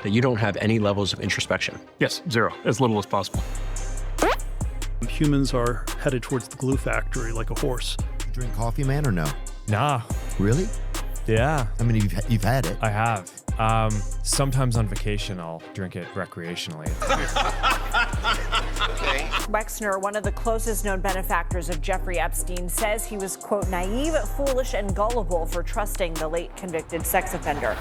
that you don't have any levels of introspection? Yes, zero, as little as possible. Humans are headed towards the glue factory like a horse. You drink coffee, man, or no? Nah. Really? Yeah. I mean, you've had it. I have. Sometimes on vacation, I'll drink it recreationally. Wexner, one of the closest known benefactors of Jeffrey Epstein, says he was, quote, naive, foolish, and gullible for trusting the late convicted sex offender.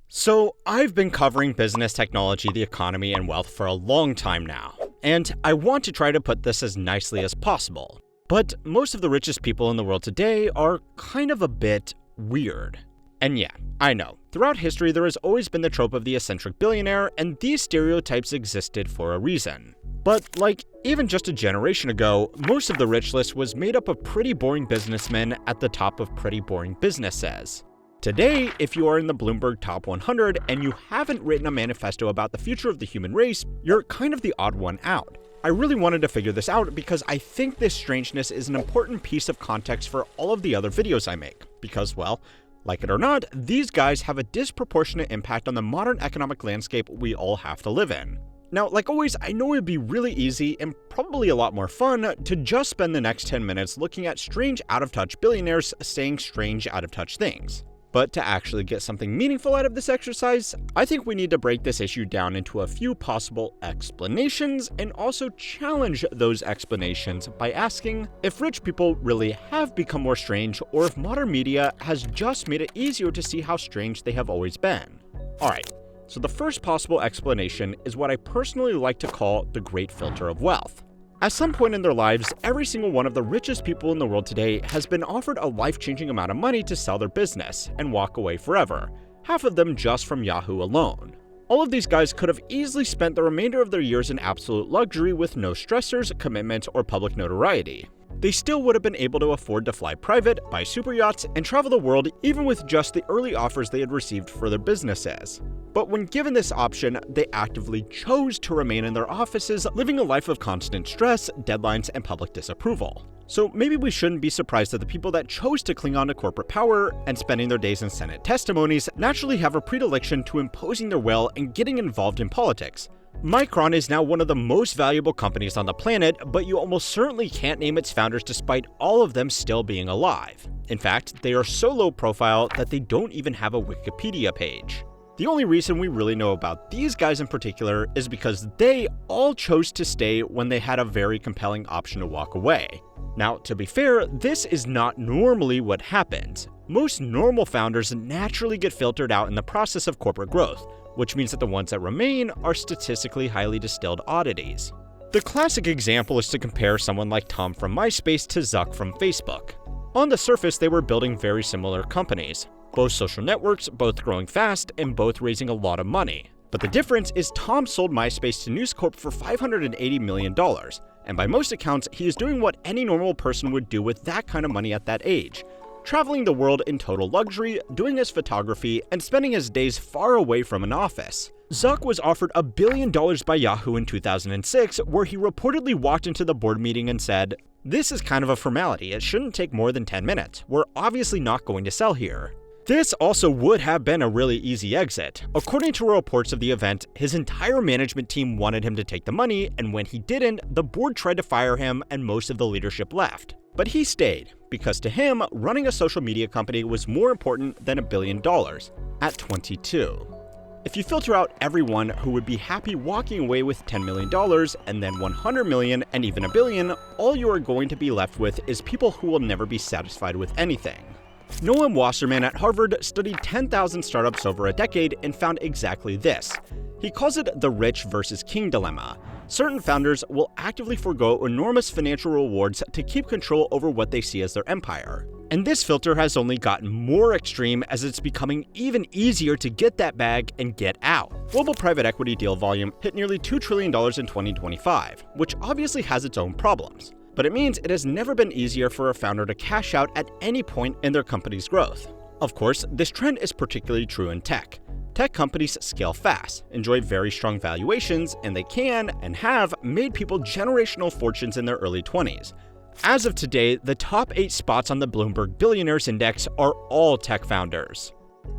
So I've been covering business, technology, the economy, and wealth for a long time now, and I want to try to put this as nicely as possible. But most of the richest people in the world today are kind of a bit weird. And yeah, I know, throughout history there has always been the trope of the eccentric billionaire, and these stereotypes existed for a reason. But like, even just a generation ago, most of the rich list was made up of pretty boring businessmen at the top of pretty boring businesses. Today, if you are in the Bloomberg Top 100 and you haven't written a manifesto about the future of the human race, you're kind of the odd one out. I really wanted to figure this out because I think this strangeness is an important piece of context for all of the other videos I make. Because, well, like it or not, these guys have a disproportionate impact on the modern economic landscape we all have to live in. Now, like always, I know it'd be really easy and probably a lot more fun to just spend the next 10 minutes looking at strange out-of-touch billionaires saying strange out-of-touch things. But to actually get something meaningful out of this exercise, I think we need to break this issue down into a few possible explanations and also challenge those explanations by asking if rich people really have become more strange or if modern media has just made it easier to see how strange they have always been. Alright, so the first possible explanation is what I personally like to call the great filter of wealth. At some point in their lives, every single one of the richest people in the world today has been offered a life-changing amount of money to sell their business and walk away forever, half of them just from Yahoo alone. All of these guys could have easily spent the remainder of their years in absolute luxury with no stressors, commitment, or public notoriety. They still would have been able to afford to fly private, buy super yachts, and travel the world even with just the early offers they had received for their businesses. But when given this option, they actively chose to remain in their offices, living a life of constant stress, deadlines, and public disapproval. So maybe we shouldn't be surprised that the people that chose to cling on to corporate power and spending their days in Senate testimonies naturally have a predilection to imposing their will and getting involved in politics. Micron is now one of the most valuable companies on the planet, but you almost certainly can't name its founders despite all of them still being alive. In fact, they are so low profile that they don't even have a Wikipedia page. The only reason we really know about these guys in particular is because they all chose to stay when they had a very compelling option to walk away. Now, to be fair, this is not normally what happens. Most normal founders naturally get filtered out in the process of corporate growth, which means that the ones that remain are statistically highly distilled oddities. The classic example is to compare someone like Tom from MySpace to Zuck from Facebook. On the surface, they were building very similar companies. Both social networks, both growing fast, and both raising a lot of money. But the difference is Tom sold MySpace to News Corp for $580 million, and by most accounts, he is doing what any normal person would do with that kind of money at that age. Traveling the world in total luxury, doing his photography, and spending his days far away from an office. Zuck was offered $1 billion by Yahoo in 2006, where he reportedly walked into the board meeting and said, "This is kind of a formality, it shouldn't take more than 10 minutes. We're obviously not going to sell here." This also would have been a really easy exit. According to reports of the event, his entire management team wanted him to take the money, and when he didn't, the board tried to fire him and most of the leadership left. But he stayed, because to him, running a social media company was more important than $1 billion, at 22. If you filter out everyone who would be happy walking away with $10 million, and then $100 million, and even $1 billion, all you are going to be left with is people who will never be satisfied with anything. Noam Wasserman at Harvard studied 10,000 startups over a decade and found exactly this. He calls it the rich versus king dilemma. Certain founders will actively forego enormous financial rewards to keep control over what they see as their empire. And this filter has only gotten more extreme as it's becoming even easier to get that bag and get out. Global private equity deal volume hit nearly $2 trillion in 2025, which obviously has its own problems. But it means it has never been easier for a founder to cash out at any point in their company's growth. Of course, this trend is particularly true in tech. Tech companies scale fast, enjoy very strong valuations, and they can, and have, made people generational fortunes in their early 20s. As of today, the top 8 spots on the Bloomberg Billionaires Index are all tech founders.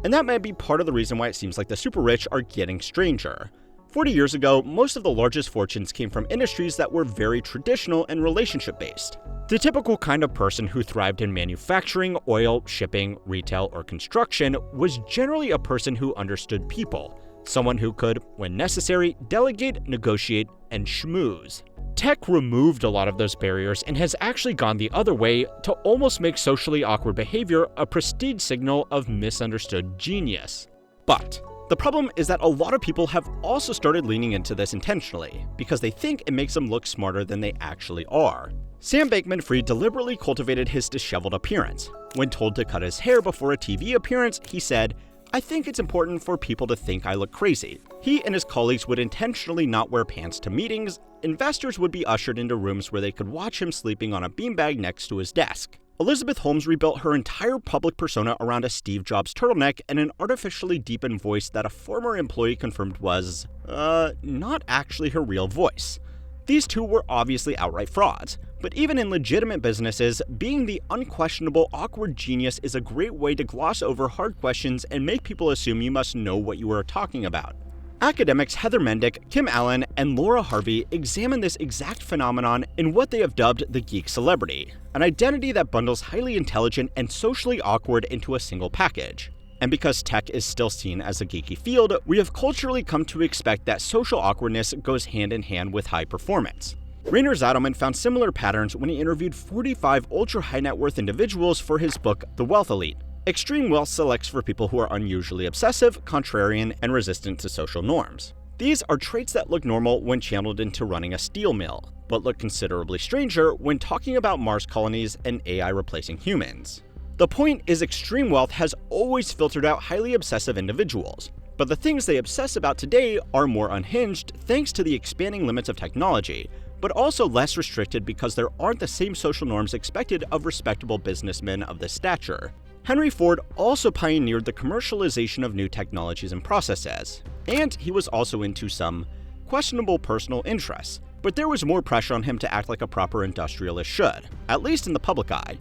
And that might be part of the reason why it seems like the super rich are getting stranger. 40 years ago, most of the largest fortunes came from industries that were very traditional and relationship-based. The typical kind of person who thrived in manufacturing, oil, shipping, retail, or construction was generally a person who understood people, someone who could, when necessary, delegate, negotiate, and schmooze. Tech removed a lot of those barriers and has actually gone the other way to almost make socially awkward behavior a prestige signal of misunderstood genius. But the problem is that a lot of people have also started leaning into this intentionally, because they think it makes them look smarter than they actually are. Sam Bankman-Fried deliberately cultivated his disheveled appearance. When told to cut his hair before a TV appearance, he said, "I think it's important for people to think I look crazy." He and his colleagues would intentionally not wear pants to meetings. Investors would be ushered into rooms where they could watch him sleeping on a beanbag next to his desk. Elizabeth Holmes rebuilt her entire public persona around a Steve Jobs turtleneck and an artificially deepened voice that a former employee confirmed was, not actually her real voice. These two were obviously outright frauds, but even in legitimate businesses, being the unquestionable awkward genius is a great way to gloss over hard questions and make people assume you must know what you are talking about. Academics Heather Mendick, Kim Allen, and Laura Harvey examine this exact phenomenon in what they have dubbed the geek celebrity, an identity that bundles highly intelligent and socially awkward into a single package. And because tech is still seen as a geeky field, we have culturally come to expect that social awkwardness goes hand in hand with high performance. Rainer Zadelman found similar patterns when he interviewed 45 ultra-high net worth individuals for his book, The Wealth Elite. Extreme wealth selects for people who are unusually obsessive, contrarian, and resistant to social norms. These are traits that look normal when channeled into running a steel mill, but look considerably stranger when talking about Mars colonies and AI replacing humans. The point is, extreme wealth has always filtered out highly obsessive individuals, but the things they obsess about today are more unhinged thanks to the expanding limits of technology, but also less restricted because there aren't the same social norms expected of respectable businessmen of this stature. Henry Ford also pioneered the commercialization of new technologies and processes, and he was also into some questionable personal interests, but there was more pressure on him to act like a proper industrialist should, at least in the public eye.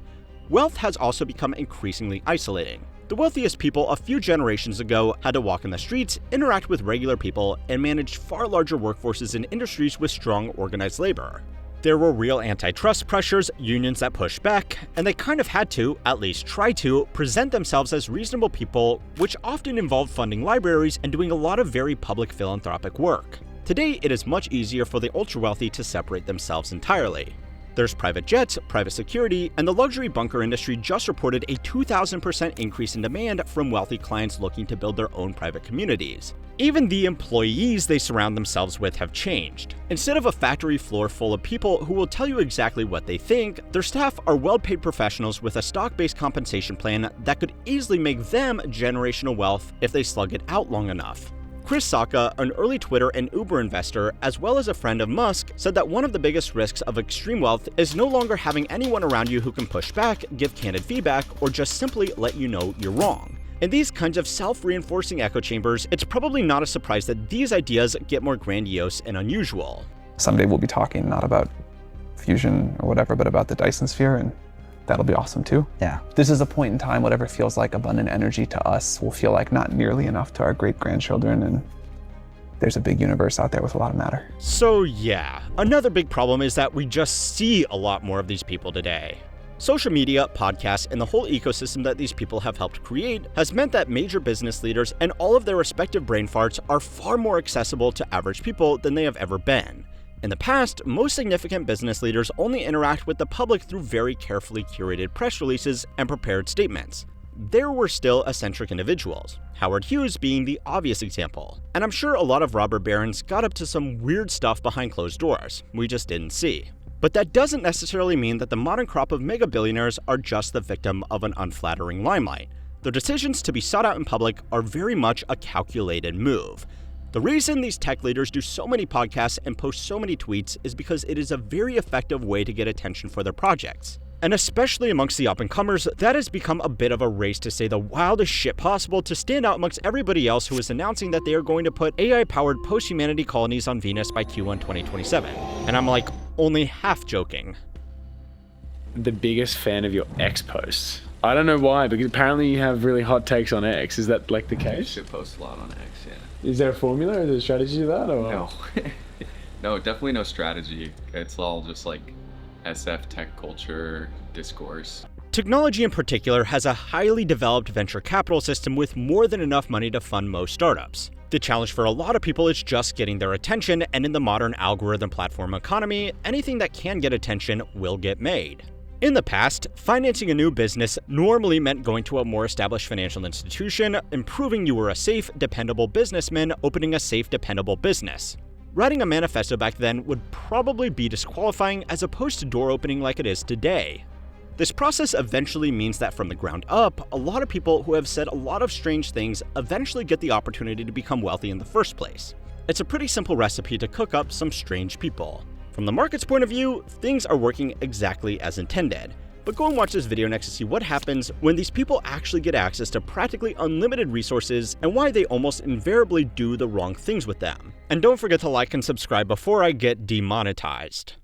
Wealth has also become increasingly isolating. The wealthiest people a few generations ago had to walk in the streets, interact with regular people, and manage far larger workforces in industries with strong organized labor. There were real antitrust pressures, unions that pushed back, and they kind of had to, at least try to, present themselves as reasonable people, which often involved funding libraries and doing a lot of very public philanthropic work. Today, it is much easier for the ultra-wealthy to separate themselves entirely. There's private jets, private security, and the luxury bunker industry just reported a 2,000% increase in demand from wealthy clients looking to build their own private communities. Even the employees they surround themselves with have changed. Instead of a factory floor full of people who will tell you exactly what they think, their staff are well-paid professionals with a stock-based compensation plan that could easily make them generational wealth if they slug it out long enough. Chris Sacca, an early Twitter and Uber investor, as well as a friend of Musk, said that one of the biggest risks of extreme wealth is no longer having anyone around you who can push back, give candid feedback, or just simply let you know you're wrong. In these kinds of self-reinforcing echo chambers, it's probably not a surprise that these ideas get more grandiose and unusual. Someday we'll be talking not about fusion or whatever, but about the Dyson sphere, and that'll be awesome too. Yeah. This is a point in time, whatever feels like abundant energy to us will feel like not nearly enough to our great-grandchildren, and there's a big universe out there with a lot of matter. So yeah, another big problem is that we just see a lot more of these people today. Social media, podcasts, and the whole ecosystem that these people have helped create has meant that major business leaders and all of their respective brain farts are far more accessible to average people than they have ever been. In the past, most significant business leaders only interact with the public through very carefully curated press releases and prepared statements. There were still eccentric individuals, Howard Hughes being the obvious example. And I'm sure a lot of robber barons got up to some weird stuff behind closed doors we just didn't see. But that doesn't necessarily mean that the modern crop of mega billionaires are just the victim of an unflattering limelight. Their decisions to be sought out in public are very much a calculated move. The reason these tech leaders do so many podcasts and post so many tweets is because it is a very effective way to get attention for their projects. And especially amongst the up-and-comers, that has become a bit of a race to say the wildest shit possible to stand out amongst everybody else who is announcing that they are going to put AI-powered post-humanity colonies on Venus by Q1 2027. And I'm like, only half joking. The biggest fan of your ex posts. I don't know why, because apparently you have really hot takes on X. Is that like the I case? should post a lot on X, yeah. Is there a formula? Is there a strategy to that? Or? No. No, definitely no strategy. It's all just like SF tech culture discourse. Technology in particular has a highly developed venture capital system with more than enough money to fund most startups. The challenge for a lot of people is just getting their attention, and in the modern algorithm platform economy, anything that can get attention will get made. In the past, financing a new business normally meant going to a more established financial institution, and proving you were a safe, dependable businessman opening a safe, dependable business. Writing a manifesto back then would probably be disqualifying as opposed to door opening like it is today. This process eventually means that from the ground up, a lot of people who have said a lot of strange things eventually get the opportunity to become wealthy in the first place. It's a pretty simple recipe to cook up some strange people. From the market's point of view, things are working exactly as intended. But go and watch this video next to see what happens when these people actually get access to practically unlimited resources and why they almost invariably do the wrong things with them. And don't forget to like and subscribe before I get demonetized.